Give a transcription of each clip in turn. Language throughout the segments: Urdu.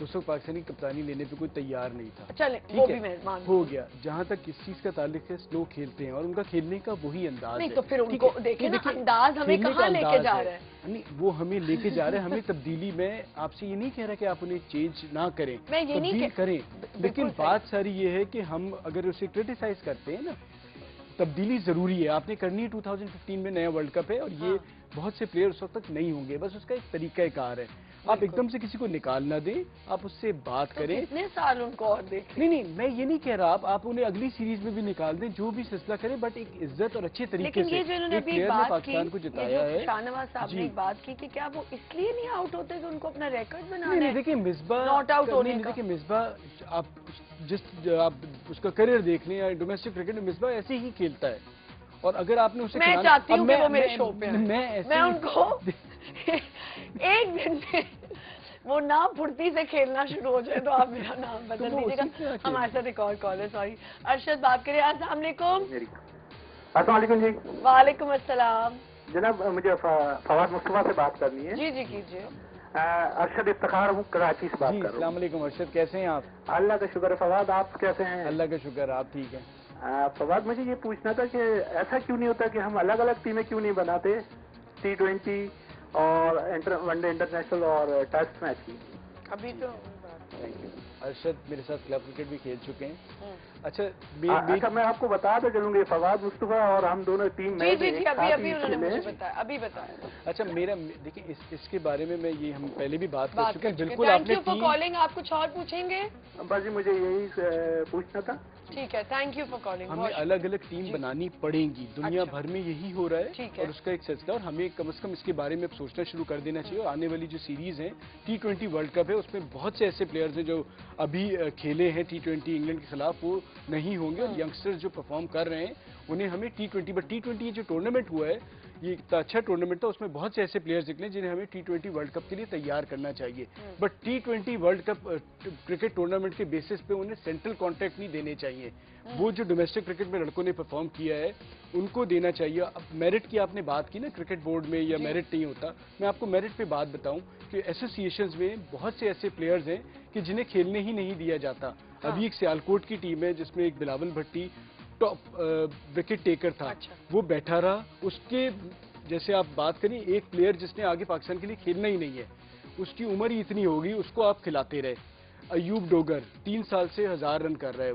اس وقت پاکستانی کپتانی لینے پہ کوئی تیار نہیں تھا. چلیں وہ بھی میں مانتی ہوں. ہو گیا. جہاں تک اس چیز کا تعلق ہے سلو کھیلتے ہیں اور ان کا کھیلنے کا وہی انداز ہے. نہیں تو پھر ان کو دیکھیں نا انداز ہمیں کہاں لے کے جا رہا ہے. نہیں وہ ہمیں لے کے جا رہے ہیں ہمیں تبدیلی. میں آپ سے یہ نہیں کہہ رہا کہ آپ انہیں چینج نہ کریں, تبدیل کریں, لیکن بات ساری یہ ہے کہ ہم اگر اسے کرٹیسائز کرتے ہیں نا, تبدیلی ضروری ہے. آپ نے کرنی ہے. 2015 میں نیا ورلڈ کپ ہے اور یہ بہت سے پلیئر اس وقت تک نہیں ہوں گے. بس اس کا ایک طریقہ کار ہے. آپ ایک دم سے کسی کو نکال نہ دیں, آپ اس سے بات کریں. کتنے سال ان کو اور دیکھیں. نہیں میں یہ نہیں کہہ رہا. آپ انہیں اگلی سیریز میں بھی نکال دیں, جو بھی سلسلہ کریں, بٹ ایک عزت اور اچھے طریقے سے. لیکن یہ جو انہوں نے ابھی بات کی, شاہ نواز صاحب نے بات کی کہ کیا وہ اس لیے نہیں آؤٹ ہوتے کہ ان کو اپنا ریکارڈ بنانا ہے. دیکھیں مصباح ناٹ آؤٹ ہونے کا. دیکھیں مصباح, آپ اس کا کریئر دیکھ لیں یا ڈومیسٹک کرکٹ میں مصباح ایسے ہی کھیلتا ہے. اور اگر آپ نے اسے میں چاہتی ہوں کہ وہ میرے شو پہ میں ان کو ایک دن میں وہ نام پھرتی سے کھیلنا شروع ہو جائے تو آپ میرا نام بدل دیجیے گا. ہمارے ساتھ ایک اور کال ہے, سوری ارشد بات کریں. السلام علیکم. السلام علیکم جی. وعلیکم السلام. جناب مجھے فواد مصطفیٰ سے بات کرنی ہے. جی کیجیے. ارشد افتخار ہوں, کراچی سے بات کر رہا ہوں. السلام علیکم ارشد, کیسے ہیں آپ؟ اللہ کا شکر ہے. فواد آپ کیسے ہیں؟ اللہ کا شکر, آپ ٹھیک ہیں؟ فواد مجھے یہ پوچھنا تھا کہ ایسا کیوں نہیں ہوتا کہ ہم الگ الگ ٹیمیں کیوں نہیں بناتے, T20 اور ون ڈے انٹرنیشنل اور ٹیسٹ میچ کی. ابھی تو ارشد میرے ساتھ کلب کرکٹ بھی کھیل چکے ہیں. اچھا میں آپ کو بتاتا چلوں گی, فواد مصطفیٰ اور ہم دونوں ٹیم میں ابھی بتایا. اچھا میرا دیکھیں اس کے بارے میں یہ ہم پہلے بھی بات کر چکے ہیں. بالکل آپ نے کالنگ. آپ کچھ اور پوچھیں گے؟ بس جی مجھے یہی پوچھنا تھا. ٹھیک ہے, تھینک یو فار کالنگ. ہمیں الگ الگ ٹیم بنانی پڑیں گی. دنیا بھر میں یہی ہو رہا ہے اور اس کا ایک سلسلہ, اور ہمیں کم از کم اس کے بارے میں سوچنا شروع کر دینا چاہیے. اور آنے والی جو سیریز ہیں T20 ورلڈ کپ ہے, اس میں بہت سے ایسے پلیئرز ہیں جو ابھی کھیلے ہیں T20 انگلینڈ کے خلاف, وہ نہیں ہوں گے. اور ینگسٹرز جو پرفارم کر رہے ہیں انہیں ہمیں T20 بٹ T20 یہ جو ٹورنامنٹ ہوا ہے یہ اتنا اچھا ٹورنامنٹ تھا, اس میں بہت سے ایسے پلیئرز نکلے جنہیں ہمیں T20 ورلڈ کپ کے لیے تیار کرنا چاہیے. But T20 world cup cricket tournament کے بیسس پہ انہیں سینٹرل کانٹریکٹ نہیں دینے چاہیے. وہ جو ڈومیسٹک کرکٹ میں لڑکوں نے پرفارم کیا ہے ان کو دینا چاہیے. اب میرٹ کی آپ نے بات کی نا, کرکٹ بورڈ میں یا میرٹ نہیں ہوتا. میں آپ کو میرٹ پہ بات بتاؤں کہ ایسوسیشنز میں بہت سے ایسے پلیئرز ہیں کہ جنہیں کھیلنے ہی نہیں دیا جاتا. ابھی ایک سیالکوٹ کی ٹیم ہے جس میں ایک بلاول بھٹی ٹاپ وکٹ ٹیکر تھا, وہ بیٹھا رہا. اس کے جیسے آپ بات کریں ایک پلیئر جس نے آگے پاکستان کے لیے کھیلنا ہی نہیں ہے, اس کی عمر ہی اتنی ہوگی, اس کو آپ کھلاتے رہے. ایوب ڈوگر 3 سال سے 1000 رن کر رہا ہے,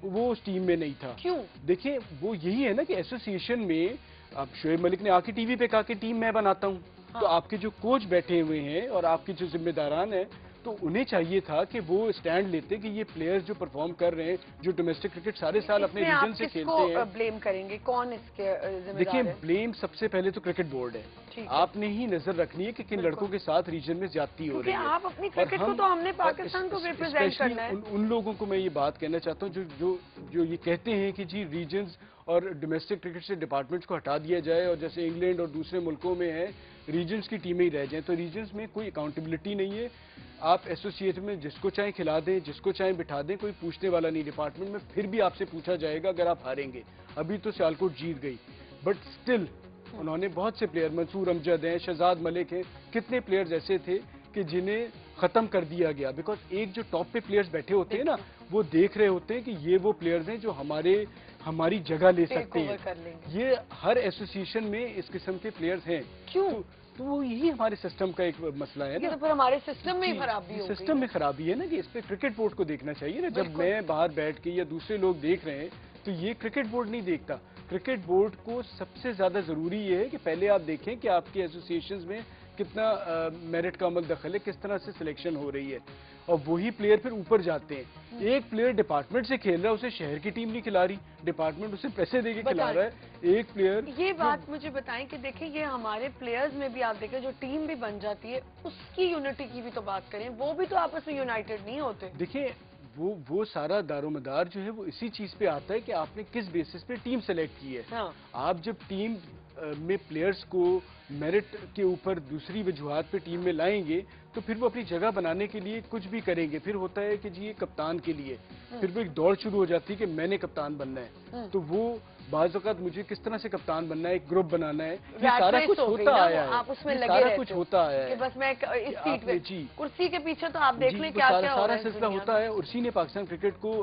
وہ اس ٹیم میں نہیں تھا. کیوں؟ دیکھیں وہ یہی ہے نا کہ ایسوسیشن میں اب شعیب ملک نے آ کے ٹی وی پہ کہا کہ ٹیم میں بناتا ہوں, تو آپ کے جو کوچ بیٹھے ہوئے ہیں اور آپ کے جو ذمہ داران ہیں تو انہیں چاہیے تھا کہ وہ اسٹینڈ لیتے کہ یہ پلیئرز جو پرفارم کر رہے ہیں, جو ڈومیسٹک کرکٹ سارے سال اپنے ریجن سے کھیلتے ہیں. بلیم کریں گے کون اس کے ذمہ دار ہے؟ دیکھیں بلیم سب سے پہلے تو کرکٹ بورڈ ہے. آپ نے ہی نظر رکھنی ہے کہ کن لڑکوں کے ساتھ ریجن میں زیادتی ہو رہی ہے. آپ اپنی کرکٹ کو تو ہم نے پاکستان کو ریپرزینٹ کرنا ہے. ان لوگوں کو میں یہ بات کہنا چاہتا ہوں جو یہ کہتے ہیں کہ جی ریجنز اور ڈومیسٹک کرکٹ سے ڈپارٹمنٹس کو ہٹا دیا جائے, اور جیسے انگلینڈ اور دوسرے ملکوں میں ہے ریجنز کی ٹیمیں ہی رہ جائیں, تو ریجنز میں کوئی اکاؤنٹیبلٹی نہیں ہے. آپ ایسوسیٹ میں جس کو چاہیں کھلا دیں, جس کو چاہیں بٹھا دیں, کوئی پوچھنے والا نہیں. ڈپارٹمنٹ میں پھر بھی آپ سے پوچھا جائے گا اگر آپ ہاریں گے. ابھی تو سیالکوٹ جیت گئی, بٹ سٹل انہوں نے بہت سے پلیئر, منصور امجد ہیں, شہزاد ملک ہیں, کتنے پلیئرز ایسے تھے کہ جنہیں ختم کر دیا گیا. بیکاز ایک جو ٹاپ پہ پلیئرز بیٹھے ہوتے ہیں نا, وہ دیکھ رہے ہوتے ہیں کہ یہ وہ پلیئرز ہیں جو ہماری جگہ لے سکتے ہیں. یہ ہر ایسوسیشن میں اس قسم کے پلیئرز ہیں. کیوں؟ تو وہ یہی ہمارے سسٹم کا ایک مسئلہ ہے نا. تو پھر ہمارے سسٹم میں خرابی ہے. سسٹم میں خرابی ہے نا, کہ اس پہ کرکٹ بورڈ کو دیکھنا چاہیے نا. جب میں باہر بیٹھ کے یا دوسرے لوگ دیکھ رہے ہیں تو یہ کرکٹ بورڈ نہیں دیکھتا. کرکٹ بورڈ کو سب سے زیادہ ضروری یہ ہے کہ پہلے آپ دیکھیں کہ آپ کے ایسوسیشنز میں کتنا میرٹ کا عمل دخل ہے, کس طرح سے سلیکشن ہو رہی ہے, اور وہی پلیئر پھر اوپر جاتے ہیں. ایک پلیئر ڈپارٹمنٹ سے کھیل رہا ہے, اسے شہر کی ٹیم نہیں کھلا رہی, ڈپارٹمنٹ اسے پیسے دے کے کھلا رہا ہے. ایک پلیئر, یہ بات مجھے بتائیں کہ دیکھیں یہ ہمارے پلیئرز میں بھی آپ دیکھیں جو ٹیم بھی بن جاتی ہے اس کی یونٹی کی بھی تو بات کریں, وہ بھی تو آپس میں یونائٹڈ نہیں ہوتے. دیکھیں وہ سارا دار و مدار جو ہے وہ اسی چیز پہ آتا ہے کہ آپ نے کس بیسس پہ ٹیم سلیکٹ کی ہے. آپ جب ٹیم میں پلیئرز کو میرٹ کے اوپر دوسری وجوہات پہ ٹیم میں لائیں گے تو پھر وہ اپنی جگہ بنانے کے لیے کچھ بھی کریں گے. پھر ہوتا ہے کہ جی یہ کپتان کے لیے, پھر وہ ایک دوڑ شروع ہو جاتی ہے کہ میں نے کپتان بننا ہے. تو بعض اوقات مجھے کس طرح سے کپتان بننا ہے, ایک گروپ بنانا ہے, یہ Rat سارا race کچھ ہو گئی ہوتا نا, آیا ہے, آپ اس میں یہ لگے سارا رہتے کچھ ہو ہوتا آیا کہ ہے. بس میں اس سیٹ پہ, جی کرسی کے پیچھے تو آپ دیکھ جی, لیں وہ کیا کیا ہو رہا سارا ہے سلسلہ ہوتا ہے, اور اسی نے پاکستان کرکٹ کو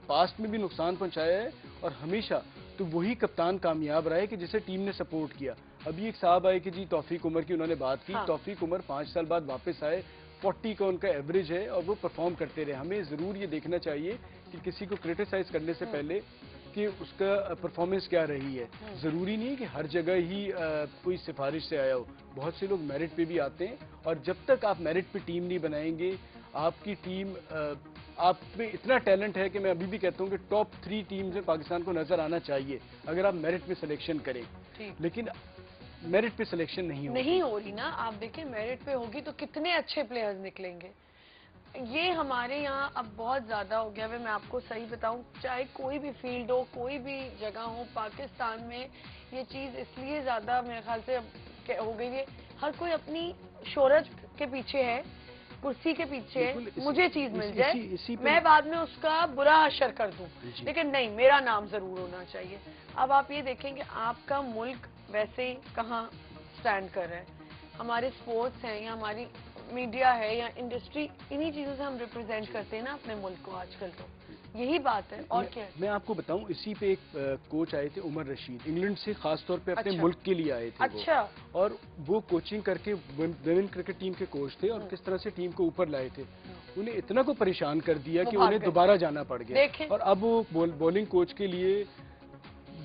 پاسٹ میں بھی نقصان پہنچایا ہے, اور ہمیشہ تو وہی کپتان کامیاب رہا ہے کہ جسے ٹیم نے سپورٹ کیا. ابھی ایک صاحب آئے کہ جی توفیق عمر کی انہوں نے بات کی, توفیق عمر 5 سال بعد واپس آئے, 40 کا ان کا ایوریج ہے, اور وہ پرفارم کرتے رہے. ہمیں ضرور یہ دیکھنا چاہیے کہ کسی کو کرٹیسائز کرنے سے پہلے کہ اس کا پرفارمنس کیا رہی ہے. ضروری نہیں کہ ہر جگہ ہی کوئی سفارش سے آیا ہو, بہت سے لوگ میرٹ پہ بھی آتے ہیں, اور جب تک آپ میرٹ پہ ٹیم نہیں بنائیں گے, آپ کی ٹیم, آپ میں اتنا ٹیلنٹ ہے کہ میں ابھی بھی کہتا ہوں کہ ٹاپ 3 ٹیمز میں پاکستان کو نظر آنا چاہیے اگر آپ میرٹ پہ سلیکشن کریں, لیکن میرٹ پہ سلیکشن نہیں ہو رہی نا. آپ دیکھیں میرٹ پہ ہوگی تو کتنے اچھے پلیئرز نکلیں گے. یہ ہمارے یہاں اب بہت زیادہ ہو گیا ہے. میں آپ کو صحیح بتاؤں, چاہے کوئی بھی فیلڈ ہو, کوئی بھی جگہ ہو, پاکستان میں یہ چیز اس لیے زیادہ میرے خیال سے ہو گئی ہے, ہر کوئی اپنی شہرت کے پیچھے ہے, کرسی کے پیچھے, مجھے چیز مل جائے, میں بعد میں اس کا برا حشر کر دوں, لیکن نہیں, میرا نام ضرور ہونا چاہیے. اب آپ یہ دیکھیں کہ آپ کا ملک ویسے ہی کہاں سٹینڈ کر رہا ہے. ہمارے سپورٹس ہیں یا ہماری میڈیا ہے یا انڈسٹری, انہی چیزوں سے ہم ریپرزینٹ کرتے ہیں نا اپنے ملک کو آج کل. تو یہی بات ہے, اور کیا ہے. میں آپ کو بتاؤں, اسی پہ ایک کوچ آئے تھے عمر رشید, انگلینڈ سے خاص طور پہ اپنے ملک کے لیے آئے تھے. اچھا. اور وہ کوچنگ کر کے ویمن کرکٹ ٹیم کے کوچ تھے, اور کس طرح سے ٹیم کو اوپر لائے تھے. انہیں اتنا کو پریشان کر دیا کہ انہیں دوبارہ جانا پڑ گیا, اور اب وہ بولنگ کوچ کے لیے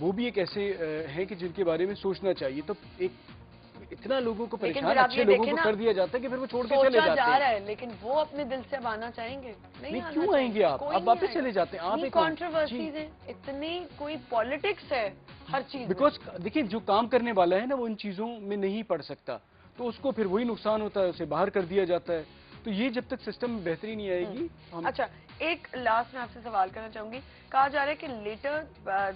وہ بھی ایک ایسے ہیں کہ جن کے بارے میں سوچنا چاہیے. تو ایک اتنا لوگوں کو پریشان, اچھے لوگوں کو کر دیا جاتا ہے کہ پھر وہ چھوڑ کے چلے جاتے ہیں. لیکن وہ اپنے دل سے اب آنا چاہیں گے نہیں, کیوں آئیں گے آپ واپس چلے جاتے ہیں. آپ ایک کنٹروورسیز ہیں, اتنی کوئی پالیٹکس ہے ہر چیز, بیکاز دیکھیں جو کام کرنے والا ہے نا وہ ان چیزوں میں نہیں پڑ سکتا, تو اس کو پھر وہی نقصان ہوتا ہے, اسے باہر کر دیا جاتا ہے. تو یہ جب تک سسٹم میں بہتری نہیں آئے گی. اچھا, ایک لاسٹ میں آپ سے سوال کرنا چاہوں گی. کہا جا رہا ہے کہ لیٹر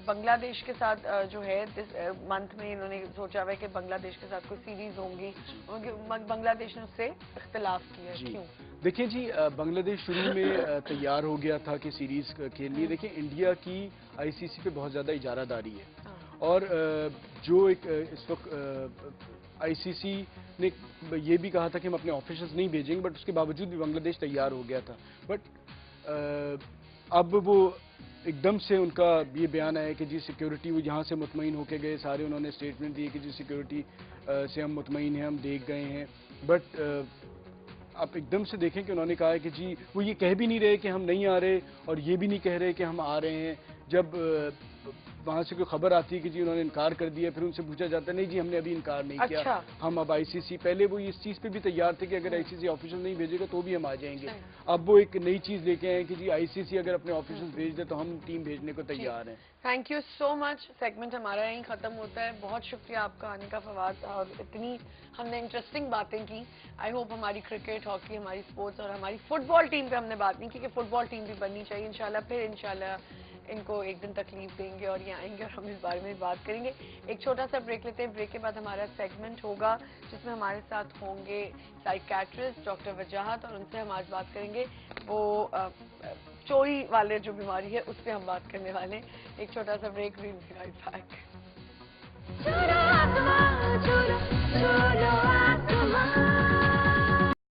بنگلہ دیش کے ساتھ جو ہے منتھ میں انہوں نے سوچا ہوا ہے کہ بنگلہ دیش کے ساتھ کوئی سیریز ہوں گی, بنگلہ دیش نے اس سے اختلاف کیا. کیوں؟ دیکھیں جی, بنگلہ دیش شروع میں تیار ہو گیا تھا کہ سیریز کھیلنی. دیکھیں انڈیا کی آئی سی سی پہ بہت زیادہ اجارہ داری ہے, اور جو ایک اس وقت آئی سی سی نے یہ بھی کہا تھا کہ ہم اپنے آفیشلز نہیں بھیجیں گے, بٹ اس کے باوجود بھی بنگلہ دیش تیار ہو گیا تھا. بٹ اب وہ ایک دم سے ان کا یہ بیان آیا کہ جی سیکیورٹی, وہ یہاں سے مطمئن ہو کے گئے سارے, انہوں نے اسٹیٹمنٹ دی کہ جی سیکیورٹی سے ہم مطمئن ہیں, ہم دیکھ گئے ہیں. بٹ آپ ایک دم سے دیکھیں کہ انہوں نے کہا ہے کہ جی وہ یہ کہہ بھی نہیں رہے کہ ہم نہیں آ رہے, اور یہ بھی نہیں کہہ رہے کہ ہم آ رہے ہیں. جب وہاں سے کوئی خبر آتی ہے کہ جی انہوں نے انکار کر دیا, پھر ان سے پوچھا جاتا ہے نہیں جی ہم نے ابھی انکار نہیں کیا, ہم اب آئی سی سی, پہلے وہ اس چیز پہ بھی تیار تھے کہ اگر آئی سی سی آفیشل نہیں بھیجے گا تو بھی ہم آ جائیں گے. اب وہ ایک نئی چیز لے کے آئے کہ جی آئی سی سی اگر اپنے آفیشل بھیج دے تو ہم ٹیم بھیجنے کو تیار ہیں. Thank you so much. Segment ہمارا یہیں ختم ہوتا ہے. بہت شکریہ آپ کا آنے کا فواد, اور اتنی ہم نے انٹرسٹنگ باتیں کی. آئی ہوپ ہماری کرکٹ, ہاکی, ہماری اسپورٹس اور ہماری فٹ بال ٹیم پہ ہم نے بات نہیں کی, کہ فٹ بال ٹیم بھی بننی چاہیے. انشاءاللہ پھر انشاءاللہ ان کو ایک دن تکلیف دیں گے اور یہ آئیں گے اور ہم اس بارے میں بات کریں گے. ایک چھوٹا سا بریک لیتے ہیں. بریک کے بعد ہمارا سیگمنٹ ہوگا جس میں ہمارے ساتھ ہوں گے سائیکیٹرسٹ ڈاکٹر وجاہت, اور ان سے ہم آج بات کریں گے وہ چوری والے جو بیماری ہے اس پہ ہم بات کرنے والے ہیں. ایک چھوٹا سا break, we'll be right back.